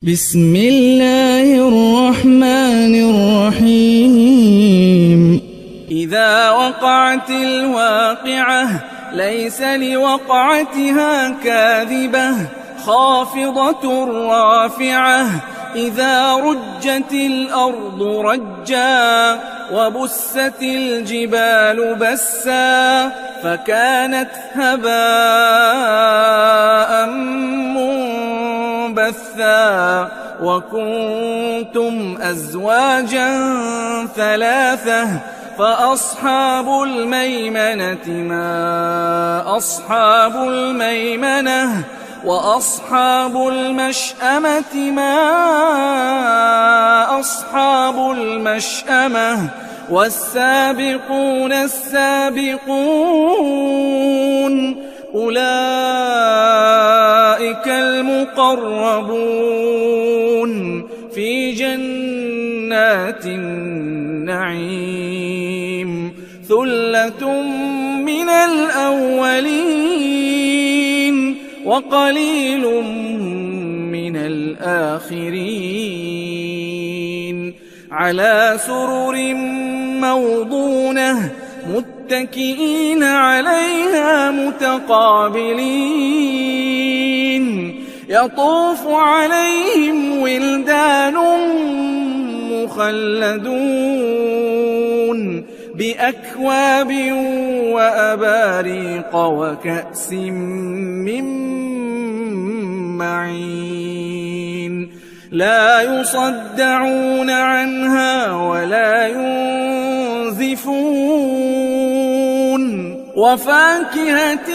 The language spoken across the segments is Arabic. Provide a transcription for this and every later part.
بسم الله الرحمن الرحيم إذا وقعت الواقعة ليس لوقعتها كاذبة خافضة رافعة إذا رجت الأرض رجا وبست الجبال بسا فكانت هباء منبثا وكنتم أزواجا ثلاثة فأصحاب الميمنة ما أصحاب الميمنة وأصحاب المشأمة ما أصحاب المشأمة والسابقون السابقون أولئك المقربون في جنات النعيم ثلة من الأولين وقليل من الآخرين على سرر موضونة متكئين عليها متقابلين يطوف عليهم ولدان مخلدون بأكواب وأباريق وكأس من معين لا يصدعون عنها ولا ينزفون وفاكهة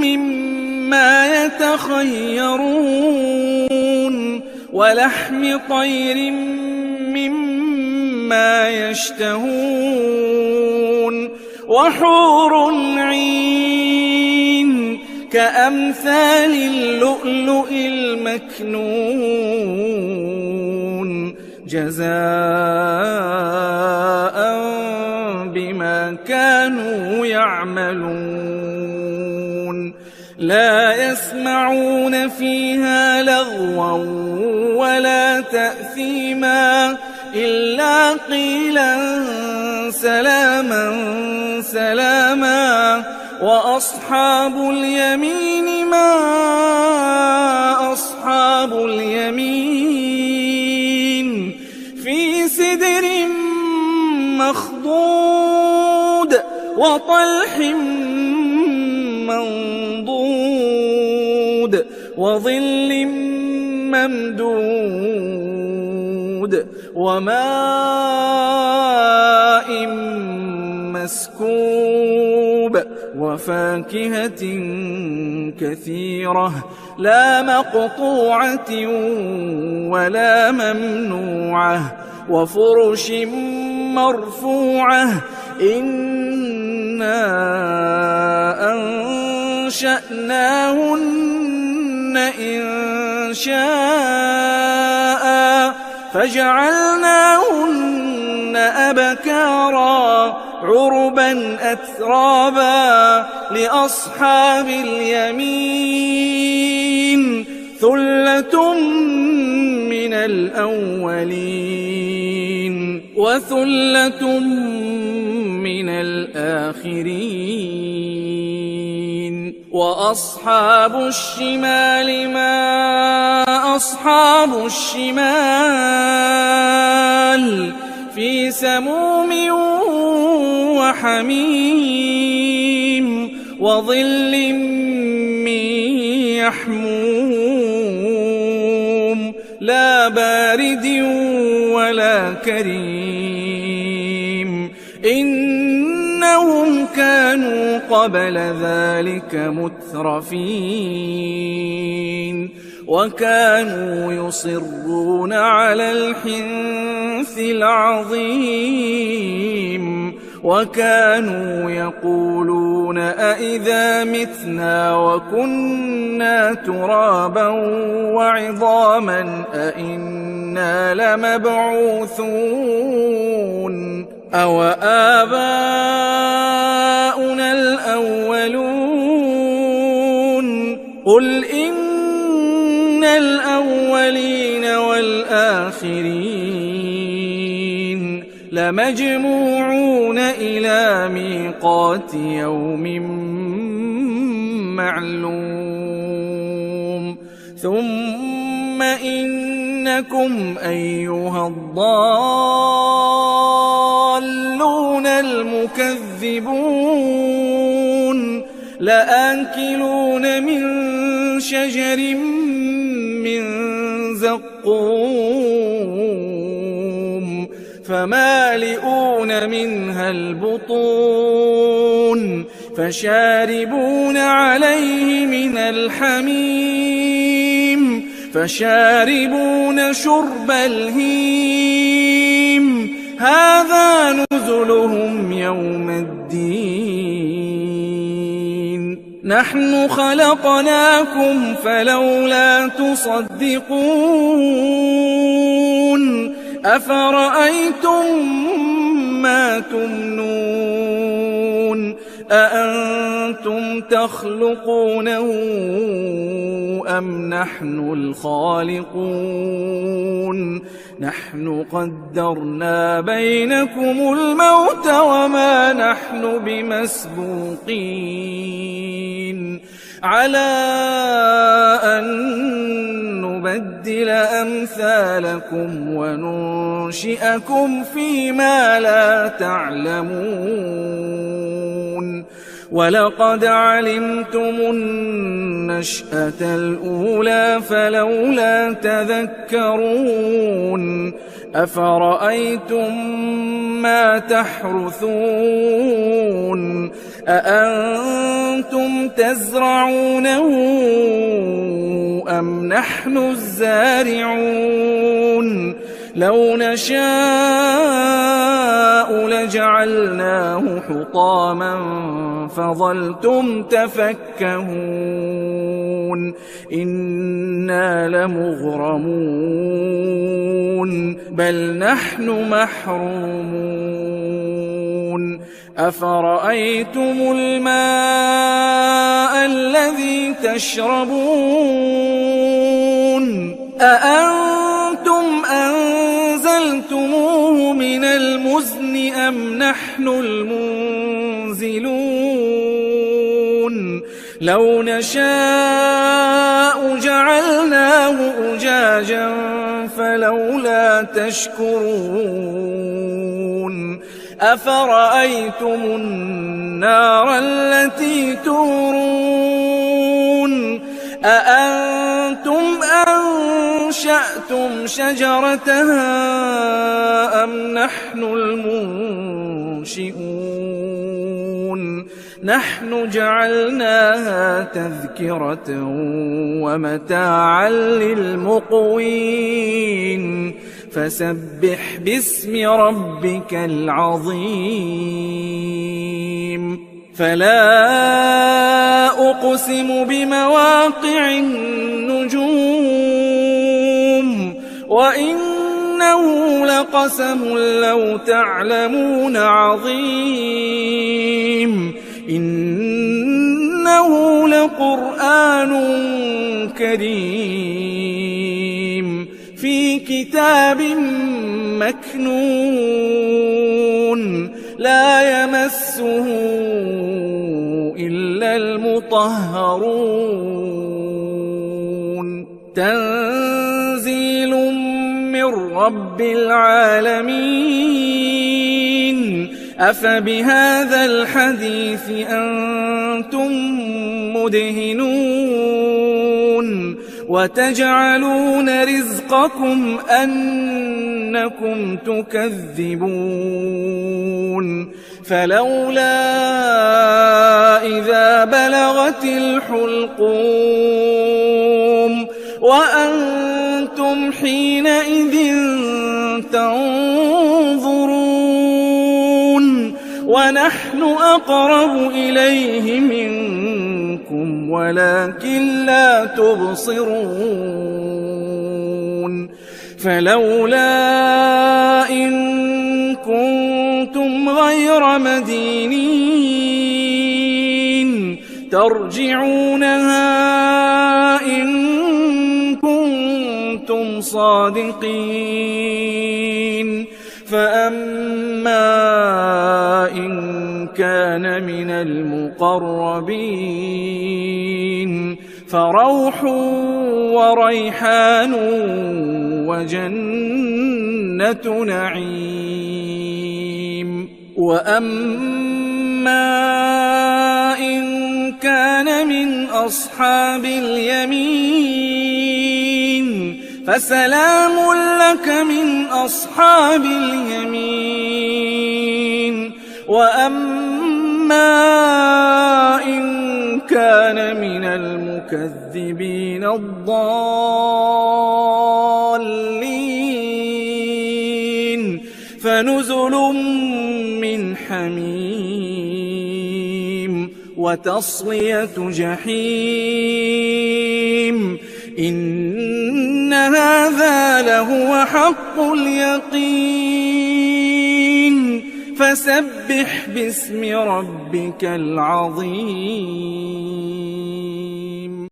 مما يتخيرون ولحم طير مما يشتهون وحور عين كأمثال اللؤلؤ المكنون جزاء بما كانوا يعملون لا يسمعون فيها لغوا ولا تأثيما إلا قيلا سلاما سلاما وأصحاب اليمين ما أصحاب اليمين في سدر مخضود وطلح منضود وظل ممدود وماء مسكوب وفاكهة كثيرة لا مقطوعة ولا ممنوعة وفرش مرفوعة إنا أنشأناهن إنشاء فجعلناهن أبكارا عربا أترابا لأصحاب اليمين ثلة من الأولين وثلة من الآخرين وأصحاب الشمال ما أصحاب الشمال في سموم وحميم وظل من يحموم لا بارد ولا كريم إنهم كانوا قبل ذلك مترفين وكانوا يصرون على الحنث العظيم وكانوا يقولون أئذا متنا وكنا ترابا وعظاما أئنا لمبعوثون أو آباؤنا الأولون قل إن الأولين والآخرين لمجموعون إلى ميقات يوم معلوم ثم إنكم أيها الضالون المكذبون لآكلون من شجر من زقوم فمالئون منها البطون فشاربون عليه من الحميم فشاربون شرب الهيم هذا نزلهم يوم الدين نحن خلقناكم فلولا تصدقون أفرأيتم ما تمنون أأنتم تخلقونه أم نحن الخالقون نحن قدرنا بينكم الموت وما نحن بمسبوقين على أن نبدل أمثالكم وننشئكم فيما لا تعلمون ولقد علمتم النشأة الأولى فلولا تذكرون أفرأيتم ما تحرثون أأنتم تزرعونه أم نحن الزارعون لو نشاء لجعلناه حطاما فظلتم تفكهون إنا لمغرمون بل نحن محرومون أفرأيتم الماء الذي تشربون أأنتم أنزلتموه من المزن أم نحن المنزلون لو نشاء جعلناه أجاجا فلولا تشكرون أفرأيتم النار التي تورون أأنتم أنشأتم شجرتها أم نحن المنشئون نحن جعلناها تذكرة ومتاعا للمقوين فسبح باسم ربك العظيم فلا أقسم بمواقع النجوم وإنه لقسم لو تعلمون عظيم إنه لقرآن كريم في كتاب مكنون لا يمسه إلا المطهرون تنزيل من رب العالمين أفبهذا الحديث أنتم مدهنون وتجعلون رزقكم أنكم تكذبون فلولا إذا بلغت الحلقوم وأنتم حينئذ تنظرون ونحن أقرب إليه منكم ولكن لا تبصرون فلولا إن كنتم غير مدينين ترجعونها إن كنتم كنتم صادقين فأما إن كان من المقربين فروح وريحان وجنة نعيم وأما إن كان من أصحاب اليمين فسلام لك من أصحاب اليمين وأما إن كان من المكذبين الضالين فنزل من حميم وتصلية جحيم إن هذا لهو حق اليقين فسبح باسم ربك العظيم.